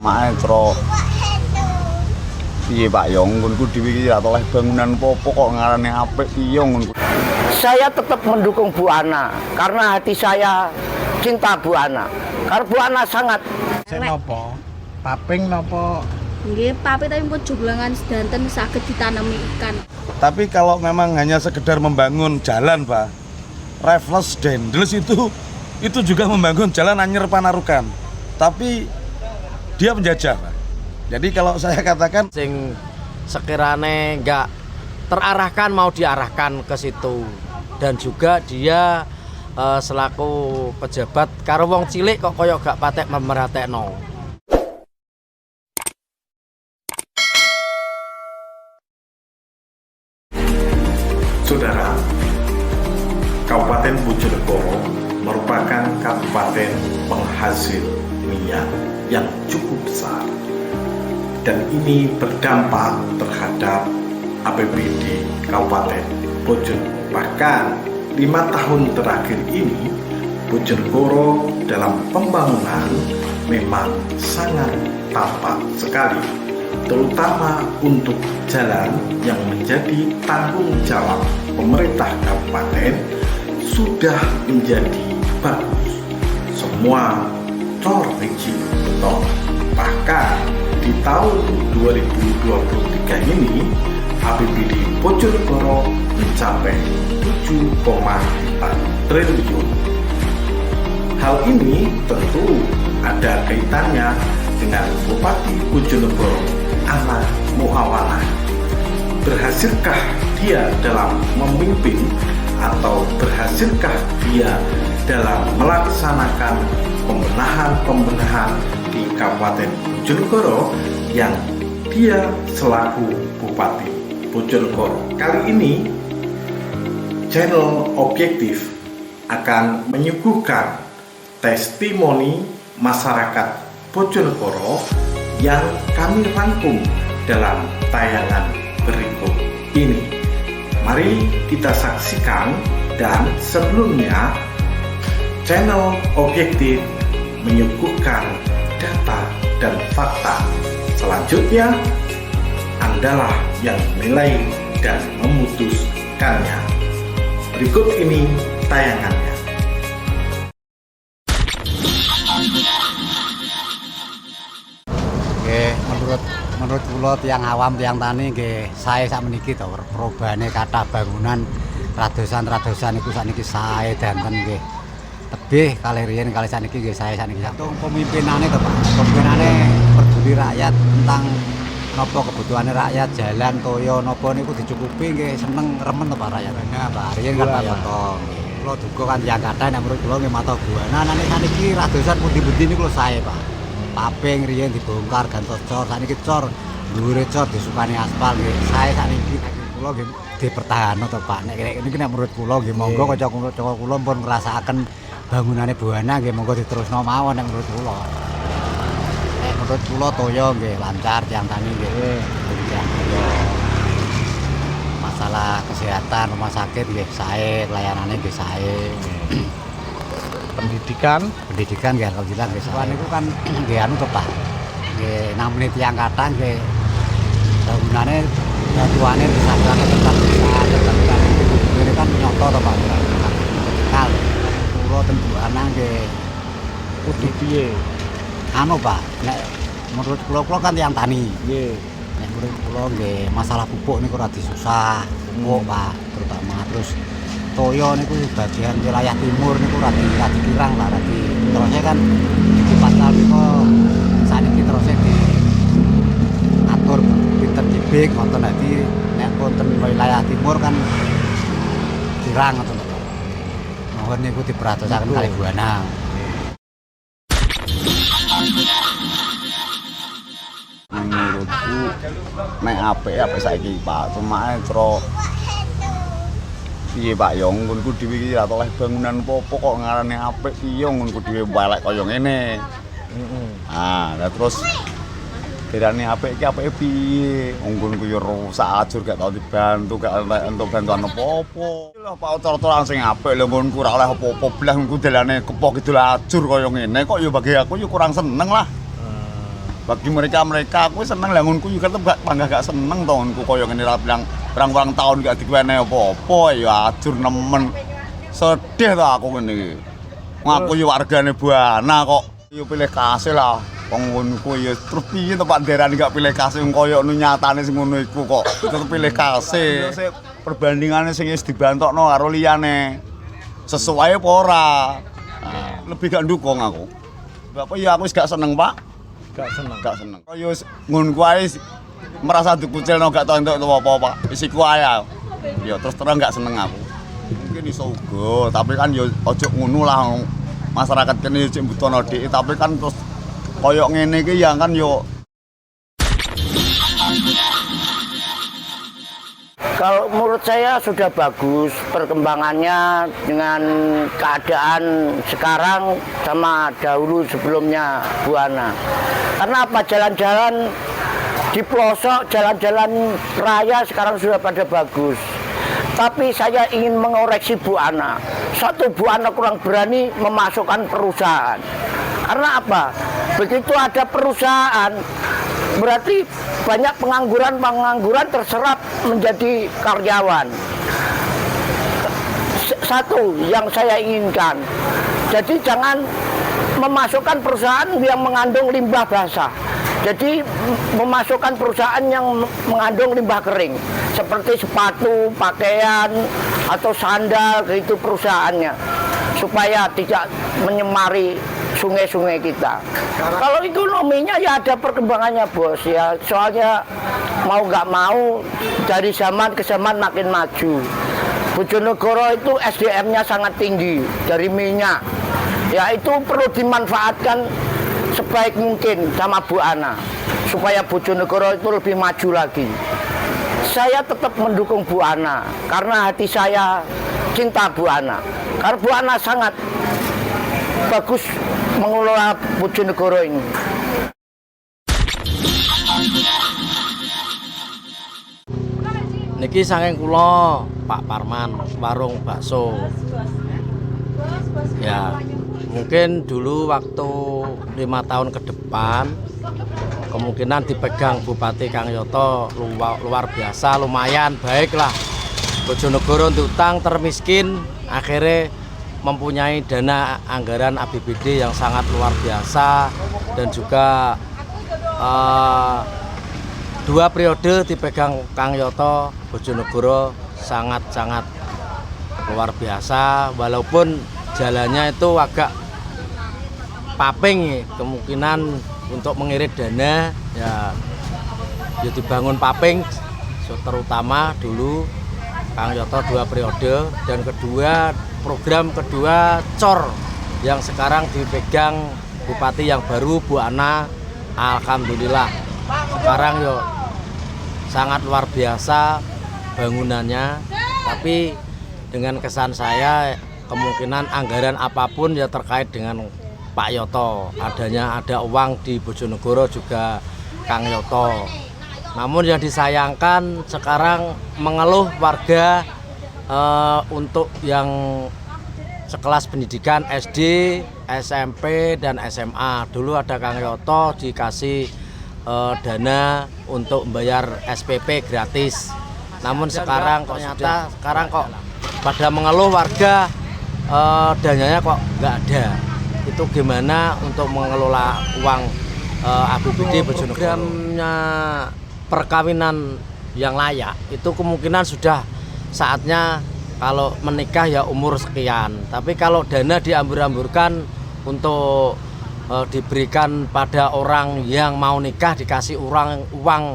Maestro piye Pak yo nggonku dhewe iki ora oleh bangunan apa-apa kok ngarane apik piye nggonku. Saya tetap mendukung Bu Ana karena hati saya cinta Bu Ana. Karena Bu Ana sangat napa? Paping napa? Nggih, paping tapi pun jumlangan sedanten saged ditanami ikan. Tapi kalau memang hanya sekedar membangun jalan, Pak. Raffles Dendels itu juga membangun jalan Anyer Panarukan. Tapi dia penjajah, Pak. Jadi kalau saya katakan sing sekiranya nggak terarahkan mau diarahkan ke situ, dan juga dia selaku pejabat karo wong cilik kok koyo gak patek memeratekno. Saudara, Kabupaten Bojonegoro merupakan kabupaten penghasil minyak yang cukup besar. Dan ini berdampak terhadap APBD Kabupaten Bojonegoro. Bahkan 5 tahun terakhir ini Bojonegoro dalam pembangunan memang sangat tampak sekali, terutama untuk jalan yang menjadi tanggung jawab pemerintah kabupaten sudah menjadi bagus. Semua cor licin beton. Bahkan di tahun 2023 ini APBD Bojonegoro mencapai 7,4 triliun. Hal ini tentu ada kaitannya dengan Bupati Bojonegoro Ana Muawalah. Berhasilkah dia dalam memimpin atau berhasilkah dia dalam melaksanakan pembenahan di Kabupaten Bojonegoro yang dia selaku Bupati Bojonegoro. Kali ini channel Objektif akan menyuguhkan testimoni masyarakat Bojonegoro yang kami rangkum dalam tayangan berikut ini. Mari kita saksikan, dan sebelumnya channel Objektif menyuguhkan data dan fakta. Selanjutnya Andalah yang menilai dan memutuskannya. Berikut ini tayangannya. Nggih, menurut kula tiyang awam tiyang tani nggih sae sakmeniki to perobahane kathah bangunan radosan-radosan iku sakniki sae danten nggih. Tebih kalih riyen kalih sakniki nggih sae sakniki. Pemimpinane to Pak, pemimpinane peduli rakyat tentang napa kebutuhane rakyat, jalan toya napa niku dicukupi nggih seneng remen to Pak rakyat. Nah, Pak riyen kan Pak Yoto. Kula duka kan tiyang kathah nek menurut kula nggih mata buana sakniki radosan pundi-pundi niku lho sae Pak. Paping riyen dibongkar gantos cor, sakniki cor dhuwure cor disukani aspal nggih. Sae sakniki kula nggih dipertahanno to Pak. Nek niki nek menurut kula nggih monggo kanca-kanca kula pun ngrasakaken bangunane Buana nggih monggo diterusno mawon nek menurut kula. Nek menurut kula toya nggih lancar tiyang tani nggih. Masalah kesehatan rumah sakit nggih sae, layanane nggih sae. pendidikan Pendidikan nggih alhamdulillah nggih sae. Niku kan nggih anu to Pak. Nggih namine tiyang kathah nggih bangunane tuane disangkane tetap bisa tetap ini kan nyoto to Pak. Kal kula ten Buana nggih kudu piye? anu Pak, nek menurut kula kan tiyang tani. Nggih. Nek menurut kula nggih masalah pupuk niku ora disusah, pupuk Pak, terutama terus toyo niku bagian wilayah timur niku ora dikirang lah, terusnya kan di pasal niku saniki terusnya diatur pinter dibik ngoten dadi nek wonten wilayah timur kan kirang ngoten lho. Mohon niku diperhatosaken kalih Buana. Menurutku nek apik saiki Pak, cuma Maestro piye Pak yo nggonku dhewe iki ora oleh bangunan apa-apa kok ngarane apik piye nggonku dhewe elek kaya ngene. Lah terus dirane apik iki apike piye? Nggonku yo rusak ajur gak tau dibantu, gak entuk bantuan apa-apa. Lho Pak cara-cara sing apik lho nggonku ora oleh apa-apa blas nggonku dalane kepok kidul ajur kaya ngene kok yo bagi aku yo kurang seneng lah. bagi mereka aku seneng lah ngunku juga tetep gak seneng to ngunku koyo ngene ra bilang berang tahun gak dikwene apa-apa ya ajur nemen. Sedih to aku ngene iki. Ngaku yo wargane Buana kok yo pilih kasih lah. Wong ngunku ya terus piye to Pak Derani gak pilih kasih koyo nyatane sing ngono iku kok tetep pilih kasih. Perbandingannya sing wis dibantokno karo liyane. Sesuai apa ora? Lebih gak ndukung aku. Bapak ya aku wis gak seneng, Pak. Gak seneng. Koyo ngunku ae merasa dikucilno gak tau entuk apa-apa, Pak. Wis iku ae. Ya terus terang gak seneng aku. Mungkin iso uga, tapi kan ya ojo ngono lah. Masyarakat kene cek mbutuhno dhek, tapi kan terus koyo ngene iki ya kan yo. Kalau menurut saya sudah bagus perkembangannya dengan keadaan sekarang sama dahulu sebelumnya Buana. Karena apa, jalan-jalan di pelosok, jalan-jalan raya sekarang sudah pada bagus. Tapi saya ingin mengoreksi Buana. Satu, Buana kurang berani memasukkan perusahaan. Karena apa? Begitu ada perusahaan, berarti banyak pengangguran terserap menjadi karyawan. Satu yang saya inginkan. Jadi jangan memasukkan perusahaan yang mengandung limbah basah. Jadi memasukkan perusahaan yang mengandung limbah kering seperti sepatu, pakaian atau sandal, gitu perusahaannya, supaya tidak menyemari sungai-sungai kita. Kalau ekonominya ya ada perkembangannya bos ya, soalnya mau nggak mau dari zaman ke zaman makin maju. Bojonegoro itu SDM-nya sangat tinggi dari minyak, ya itu perlu dimanfaatkan sebaik mungkin sama Buana supaya Bojonegoro itu lebih maju lagi. Saya tetap mendukung Buana karena hati saya cinta Buana. Karena Buana sangat bagus mengelola Bojonegoro ini. Niki saking kula Pak Parman, warung bakso. Ya, mungkin dulu waktu 5 tahun ke depan kemungkinan dipegang Bupati Kang Yoto luar biasa, lumayan baik lah. Bojonegoro utang termiskin, akhirnya mempunyai dana anggaran APBD yang sangat luar biasa, dan juga 2 periode dipegang Kang Yoto, Bojonegoro sangat-sangat luar biasa, walaupun jalannya itu agak paping, kemungkinan untuk mengirit dana ya dibangun paping, terutama dulu Kang Yoto 2 periode, dan program kedua COR yang sekarang dipegang Bupati yang baru Buana. Alhamdulillah sekarang yo sangat luar biasa bangunannya, tapi dengan kesan saya kemungkinan anggaran apapun ya terkait dengan Pak Yoto, ada uang di Bojonegoro juga Kang Yoto. Namun yang disayangkan sekarang mengeluh warga untuk yang sekelas pendidikan SD, SMP, dan SMA. Dulu ada Kang Yoto dikasih dana untuk membayar SPP gratis. Namun sekarang kok pada mengeluh warga, dananya kok nggak ada. Itu gimana untuk mengelola uang APBD Bojonegoro? Programnya perkawinan yang layak itu kemungkinan sudah saatnya kalau menikah ya umur sekian. Tapi kalau dana diambur-amburkan untuk diberikan pada orang yang mau nikah, dikasih uang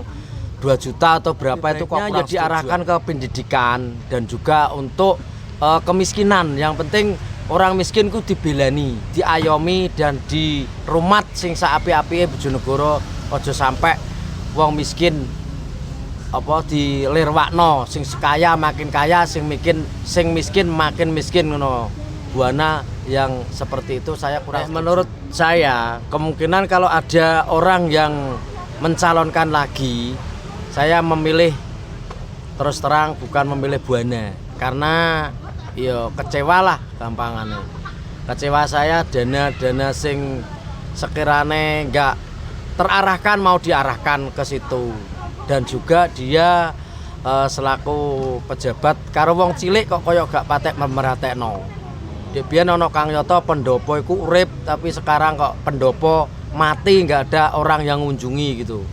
2 juta atau berapa itu kok ya diarahkan ke pendidikan dan juga untuk kemiskinan. Yang penting orang miskin ku dibelani, diayomi, dan di rumah sing saapi-apike Bojonegoro. Ojo sampai wong miskin dilirwakno, sing kaya makin kaya, sing miskin makin miskin ngono. Buana yang seperti itu saya kurang. Menurut saya kemungkinan kalau ada orang yang mencalonkan lagi, saya memilih terus terang bukan memilih Buana, karena yo kecewa lah gampangannya. Kecewa saya dana sing sekiranya nggak terarahkan mau diarahkan ke situ. Dan juga dia selaku pejabat karo wong cilik kok koyo gak patek memeratekno. Dek biyen ana Kang Yoto pendopo iku urip tapi sekarang kok pendopo mati nggak ada orang yang ngunjungi gitu.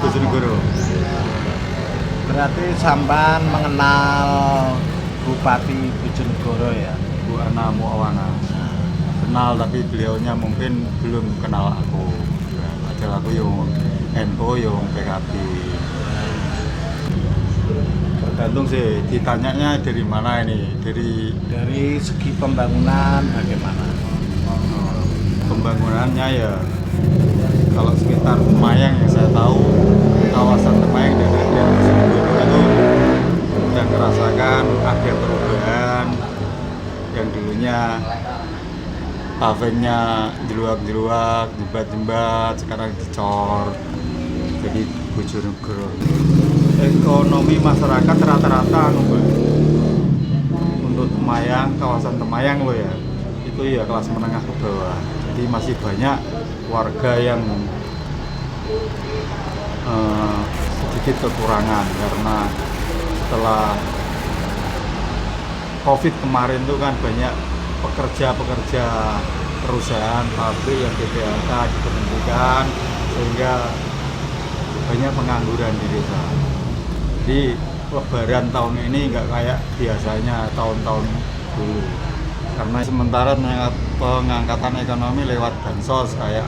Bojonegoro. Berarti sampan mengenal Bupati Bojonegoro ya? Bu Ana Muawana. Kenal tapi beliaunya mungkin belum kenal aku. Padahal aku yang NU yang PKB. Tergantung sih ditanyanya dari mana ini, Dari segi pembangunan bagaimana? pembangunannya ya kalau sekitar Temayang yang saya tahu kawasan Temayang dan daerah Bojonegoro itu sudah merasakan ada perubahan yang dulunya pavingnya jeluak-jeluak, jembat-jembat, sekarang dicor. Jadi Bojonegoro. Ekonomi masyarakat rata-rata untuk Temayang, kawasan Temayang loh ya, itu ya kelas menengah ke bawah. Jadi masih banyak warga yang sedikit kekurangan karena setelah COVID kemarin tuh kan banyak pekerja-pekerja perusahaan pabrik yang PHK diberhentikan sehingga banyak pengangguran di desa. Jadi Lebaran tahun ini nggak kayak biasanya tahun-tahun dulu karena sementara pengangkatan ekonomi lewat bansos kayak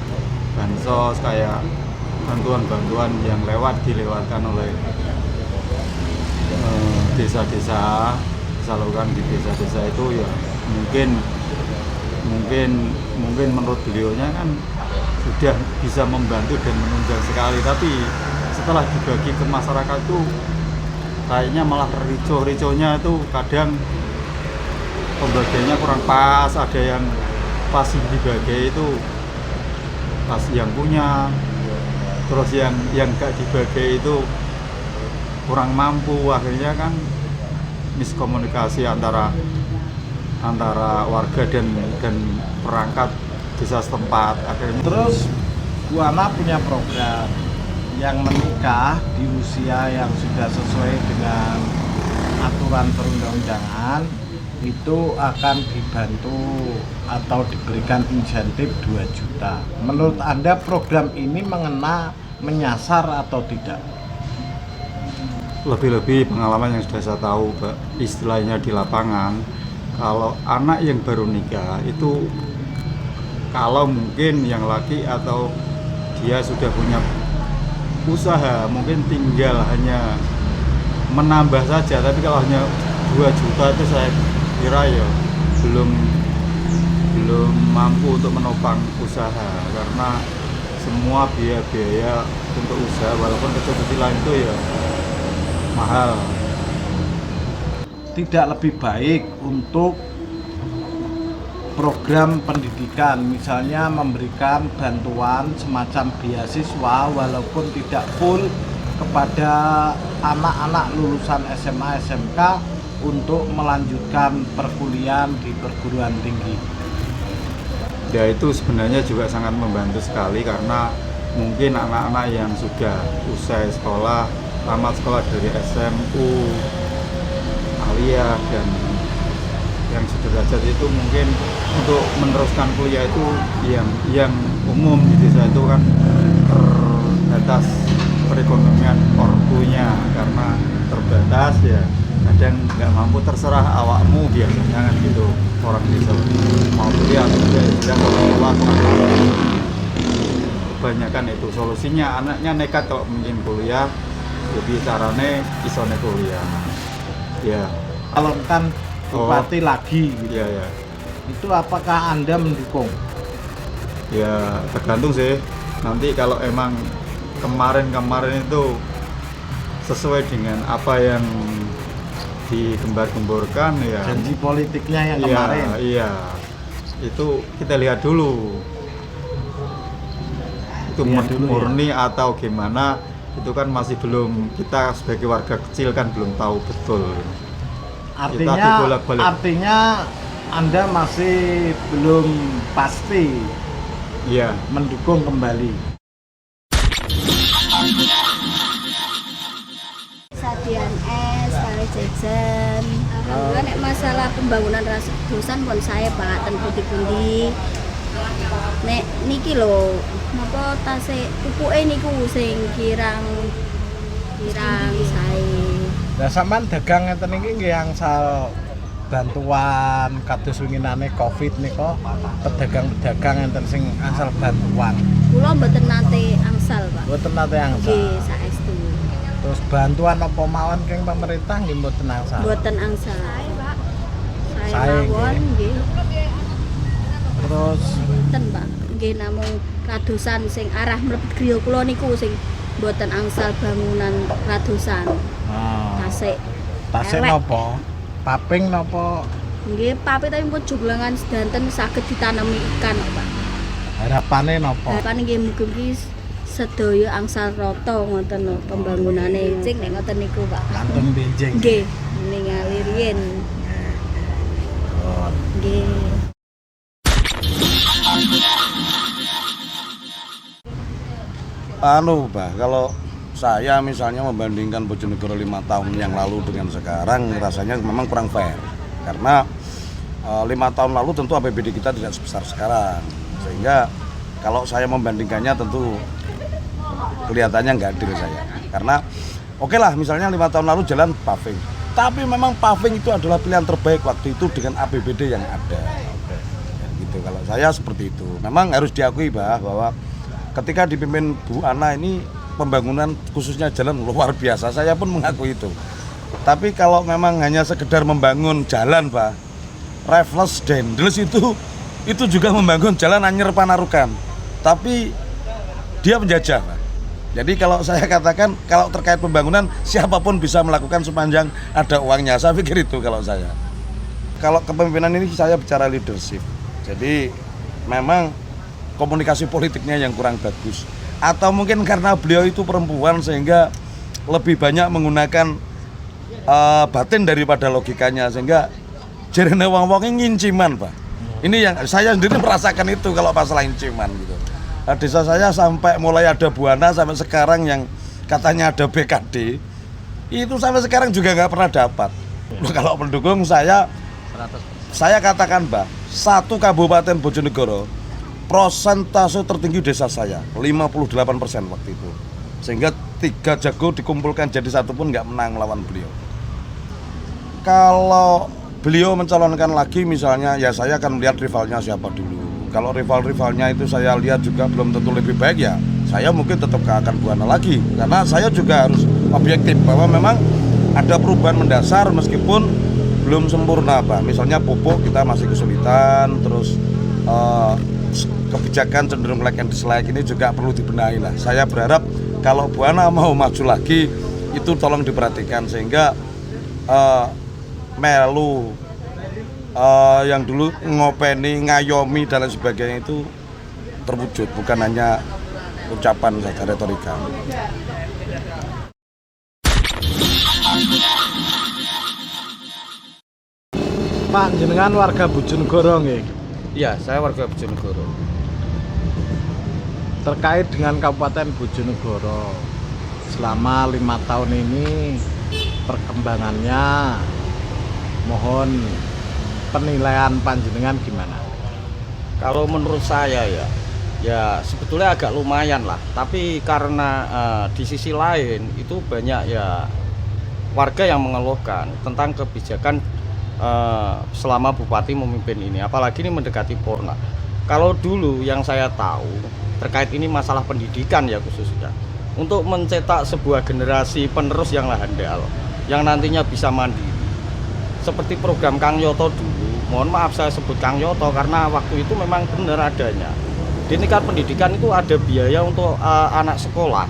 bantuan-bantuan yang dilewatkan oleh desa-desa, disalurkan di desa-desa itu ya mungkin menurut beliaunya kan sudah bisa membantu dan menunjang sekali, tapi setelah dibagi ke masyarakat tuh kayaknya malah ricoh-ricohnya itu kadang pembagiannya kurang pas, ada yang pas dibagi itu pas yang punya, terus yang gak dibagi itu kurang mampu, akhirnya kan miskomunikasi antara warga dan perangkat desa setempat akhirnya. Terus Bu Ana punya program yang menikah di usia yang sudah sesuai dengan aturan perundang-undangan itu akan dibantu atau diberikan insentif 2 juta. Menurut Anda program ini menyasar atau tidak? Lebih-lebih pengalaman yang sudah saya tahu, istilahnya di lapangan, kalau anak yang baru nikah itu kalau mungkin yang laki atau dia sudah punya usaha mungkin tinggal hanya menambah saja, tapi kalau hanya 2 juta itu saya kira ya belum mampu untuk menopang usaha karena semua biaya untuk usaha walaupun kecil-kecilan itu ya mahal. Tidak lebih baik untuk program pendidikan, misalnya memberikan bantuan semacam beasiswa walaupun tidak full kepada anak-anak lulusan SMA SMK untuk melanjutkan perkuliahan di perguruan tinggi. Ya itu sebenarnya juga sangat membantu sekali karena mungkin anak-anak yang sudah usai sekolah, tamat sekolah dari SMU, aliyah dan yang sederajat itu mungkin untuk meneruskan kuliah itu yang umum di desa itu kan terbatas perekonomian ortunya karena terbatas ya kadang nggak mampu, terserah awakmu biasanya kan gitu orang desa mau kuliah tidak sekolah kebanyakan itu solusinya anaknya nekat kalau mungkin kuliah jadi carane isone kuliah ya Kalau kan bupati lagi gitu. ya Itu apakah Anda mendukung? ya tergantung sih nanti kalau emang kemarin itu sesuai dengan apa yang digembar-gemborkan ya Janji politiknya yang kemarin. iya itu kita lihat dulu itu Lihat dulu, murni atau gimana itu kan masih belum, kita sebagai warga kecil kan belum tahu betul. Artinya Anda masih belum pasti Iya. mendukung kembali. Sadian es, kali jajan. Alhamdulillah nek masalah pembangunan dosan pun saya Pak ten pundi-pundi. Nek niki lho, napa tasik pupuke niku sing kirang sae. Lah sampean dagang ngeten iki nggih angsal bantuan kados winginane Covid nika, pedagang-pedagang enten sing angsal bantuan. Kula mboten nate angsal, Pak. Mboten nate angsal. Nggih, saestu. Terus bantuan apa mawon keng pemerintah nggih mboten angsal. Mboten angsal. Pak. Sae, Saya mawon nggih. Terus Mboten, Pak. Nggih namung radosan sing arah mlebet griya kula niku sing mboten angsal bangunan radosan. Tasik. tasik elek. napa? Paping napa? Nggih, pape tapi pun joglangan sedanten saged ditanami ikan, Pak. Harapane napa? Harapan nggih mugi-mugi sedaya angsal rata ngoten lho pembangunane. Cing nek ngoten niku, Pak. Kantun benjing. Nggih, ningali riyen. Nggih. Anu, Bah, kalau saya misalnya membandingkan Bojonegoro 5 tahun yang lalu dengan sekarang, rasanya memang kurang fair. Karena 5 tahun lalu tentu APBD kita tidak sebesar sekarang. Sehingga kalau saya membandingkannya tentu kelihatannya nggak adil saya. Karena oke lah, misalnya 5 tahun lalu jalan paving. Tapi memang paving itu adalah pilihan terbaik waktu itu dengan APBD yang ada. Gitu. Kalau saya seperti itu. Memang harus diakui bahwa ketika dipimpin Bu Ana ini pembangunan khususnya jalan luar biasa. Saya pun mengakui itu. Tapi kalau memang hanya sekedar membangun jalan, Pak, Raffles Dendels itu juga membangun jalan Anyer Panarukan. Tapi dia menjajah, Pak. Jadi kalau saya katakan kalau terkait pembangunan siapapun bisa melakukan sepanjang ada uangnya. Saya pikir itu kalau saya. Kalau kepemimpinan ini saya bicara leadership. Jadi memang komunikasi politiknya yang kurang bagus. Atau mungkin karena beliau itu perempuan sehingga lebih banyak menggunakan batin daripada logikanya, sehingga jarene wong-wonge nginciman, Pak. Ini yang saya sendiri merasakan itu kalau masalah inciman gitu. Nah, desa saya sampai mulai ada Buana sampai sekarang yang katanya ada BKD itu sampai sekarang juga nggak pernah dapat. Kalau mendukung saya katakan, Mbak, satu Kabupaten Bojonegoro prosentase tertinggi desa saya 58% waktu itu, sehingga 3 jago dikumpulkan jadi satu pun nggak menang melawan beliau. Kalau beliau mencalonkan lagi misalnya, ya saya akan melihat rivalnya siapa dulu. Kalau rivalnya itu saya lihat juga belum tentu lebih baik, ya saya mungkin tetap akan Buana lagi, karena saya juga harus objektif bahwa memang ada perubahan mendasar meskipun belum sempurna, Pak. Misalnya pupuk kita masih kesulitan, terus kebijakan cenderung like and dislike ini juga perlu dibenahi lah. Saya berharap kalau Buana mau maju lagi itu tolong diperhatikan sehingga melu yang dulu ngopeni, ngayomi dan lain sebagainya itu terwujud, bukan hanya ucapan saja, retorika. Pak, jenengan warga Bojonegoro nggih. Iya, saya warga Bojonegoro. Terkait dengan Kabupaten Bojonegoro, selama 5 tahun ini perkembangannya, mohon penilaian panjenengan gimana? Kalau menurut saya ya sebetulnya agak lumayan lah. Tapi karena di sisi lain itu banyak ya warga yang mengeluhkan tentang kebijakan selama Bupati memimpin ini, apalagi ini mendekati Purna. Kalau dulu yang saya tahu terkait ini masalah pendidikan ya khususnya, untuk mencetak sebuah generasi penerus yang handal, yang nantinya bisa mandiri, seperti program Kang Yoto dulu. Mohon maaf saya sebut Kang Yoto karena waktu itu memang benar adanya. Di tingkat pendidikan itu ada biaya untuk anak sekolah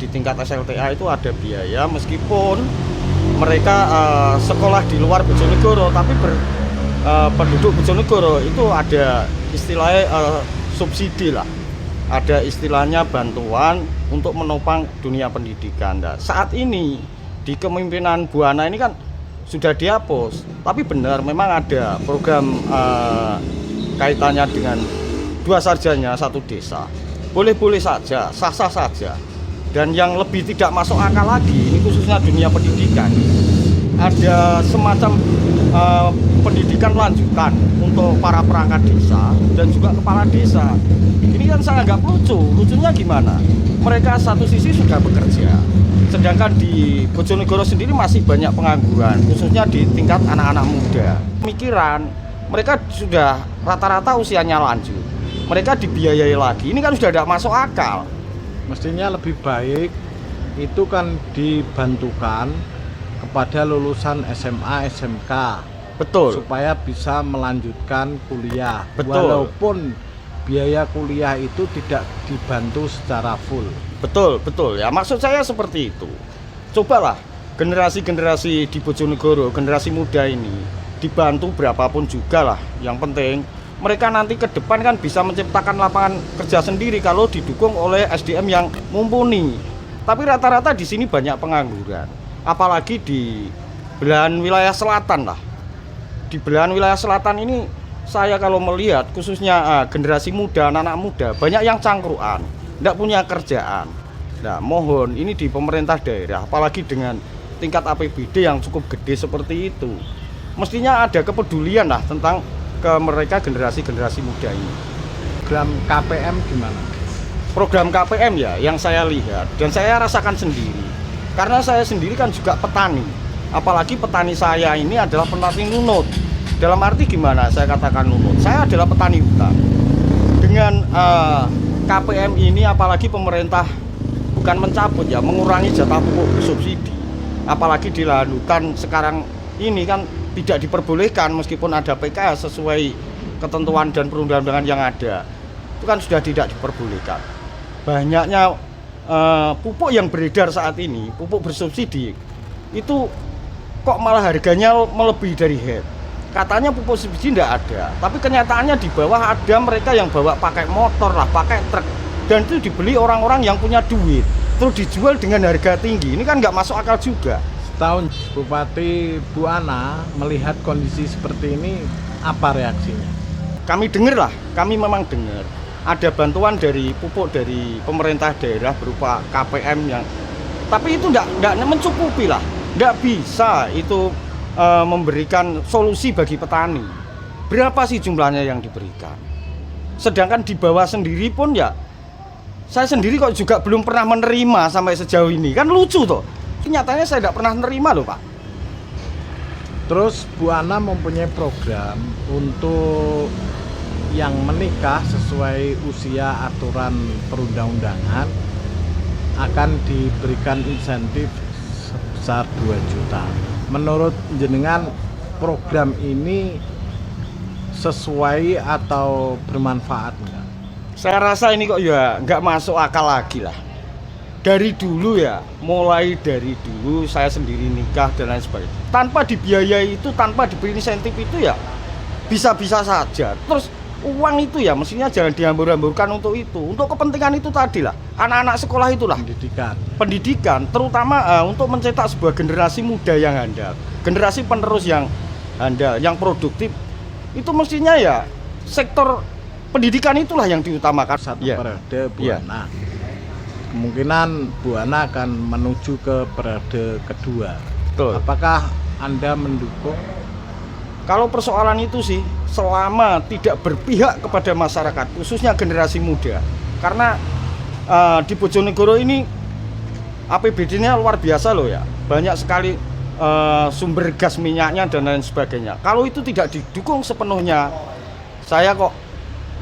di tingkat SLTA itu ada biaya, meskipun mereka sekolah di luar Bojonegoro, tapi penduduk Bojonegoro itu ada istilahnya subsidi lah, ada istilahnya bantuan untuk menopang dunia pendidikan. Nah, saat ini di kepemimpinan Buana ini kan sudah dihapus. Tapi benar memang ada program kaitannya dengan 2 sarjana 1 desa. Boleh-boleh saja, sah-sah saja. Dan yang lebih tidak masuk akal lagi, ini khususnya dunia pendidikan, ada semacam pendidikan lanjutan untuk para perangkat desa dan juga kepala desa. Ini kan sangat nggak lucu. Lucunya gimana? Mereka satu sisi sudah bekerja, sedangkan di Bojonegoro sendiri masih banyak pengangguran, khususnya di tingkat anak-anak muda. Pemikiran mereka sudah rata-rata usianya lanjut, mereka dibiayai lagi. Ini kan sudah tidak masuk akal. Mestinya lebih baik itu kan dibantukan kepada lulusan SMA, SMK. Betul. Supaya bisa melanjutkan kuliah. Betul. Walaupun biaya kuliah itu tidak dibantu secara full. Betul, betul. Ya maksud saya seperti itu. Cobalah generasi-generasi di Bojonegoro, generasi muda ini dibantu berapapun juga lah. Yang penting mereka nanti ke depan kan bisa menciptakan lapangan kerja sendiri kalau didukung oleh SDM yang mumpuni. Tapi rata-rata di sini banyak pengangguran. Apalagi di belahan wilayah selatan lah. Di belahan wilayah selatan ini saya kalau melihat khususnya generasi muda, anak-anak muda banyak yang cangkruan, tidak punya kerjaan. Nah, mohon ini di pemerintah daerah, apalagi dengan tingkat APBD yang cukup gede seperti itu, mestinya ada kepedulian lah tentang ke mereka generasi-generasi muda ini. Program KPM gimana? Program KPM ya yang saya lihat dan saya rasakan sendiri. Karena saya sendiri kan juga petani. Apalagi petani saya ini adalah petani nunut. Dalam arti gimana saya katakan nunut? Saya adalah petani hutan. Dengan KPM ini apalagi pemerintah bukan mencabut ya, mengurangi jatah pupuk bersubsidi. Apalagi di lahan hutan sekarang ini kan tidak diperbolehkan meskipun ada PKS sesuai ketentuan dan perundang-undangan yang ada. Itu kan sudah tidak diperbolehkan. Banyaknya pupuk yang beredar saat ini, pupuk bersubsidi, itu kok malah harganya melebihi dari head. Katanya pupuk subsidi tidak ada, tapi kenyataannya di bawah ada mereka yang bawa pakai motor lah, pakai truk, dan itu dibeli orang-orang yang punya duit, terus dijual dengan harga tinggi. Ini kan nggak masuk akal juga. Setahun Bupati Bu Ana melihat kondisi seperti ini, apa reaksinya? Kami dengar lah, kami memang dengar ada bantuan dari pupuk dari pemerintah daerah berupa KPM yang, tapi itu tidak mencukupi lah, tidak bisa itu memberikan solusi bagi petani. Berapa sih jumlahnya yang diberikan? Sedangkan di bawah sendiri pun ya, saya sendiri kok juga belum pernah menerima sampai sejauh ini, kan lucu toh. Nyatanya saya tidak pernah menerima loh Pak. Terus Bu Ana mempunyai program untuk yang menikah sesuai usia aturan perundang-undangan akan diberikan insentif sebesar 2 juta. Menurut jenengan program ini sesuai atau bermanfaat enggak? Saya rasa ini kok ya nggak masuk akal lagi lah. Dari dulu ya, mulai dari dulu saya sendiri nikah dan lain sebagainya. Tanpa dibiayai itu, tanpa diberi insentif itu ya bisa-bisa saja. Terus uang itu ya mestinya jangan dihambur-hamburkan untuk itu. Untuk kepentingan itu tadi lah, anak-anak sekolah itulah. Pendidikan, terutama untuk mencetak sebuah generasi muda yang handal. Generasi penerus yang handal, yang produktif. Itu mestinya ya sektor pendidikan itulah yang diutamakan. Satu periode Bu Ana. Kemungkinan Bu Ana akan menuju ke periode kedua. Betul. Apakah Anda mendukung? Kalau persoalan itu sih, selama tidak berpihak kepada masyarakat, khususnya generasi muda. Karena di Bojonegoro ini APBD-nya luar biasa loh ya. Banyak sekali sumber gas minyaknya dan lain sebagainya. Kalau itu tidak didukung sepenuhnya, saya kok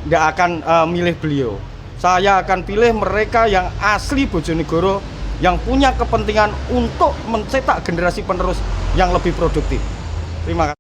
nggak akan milih beliau. Saya akan pilih mereka yang asli Bojonegoro, yang punya kepentingan untuk mencetak generasi penerus yang lebih produktif. Terima kasih.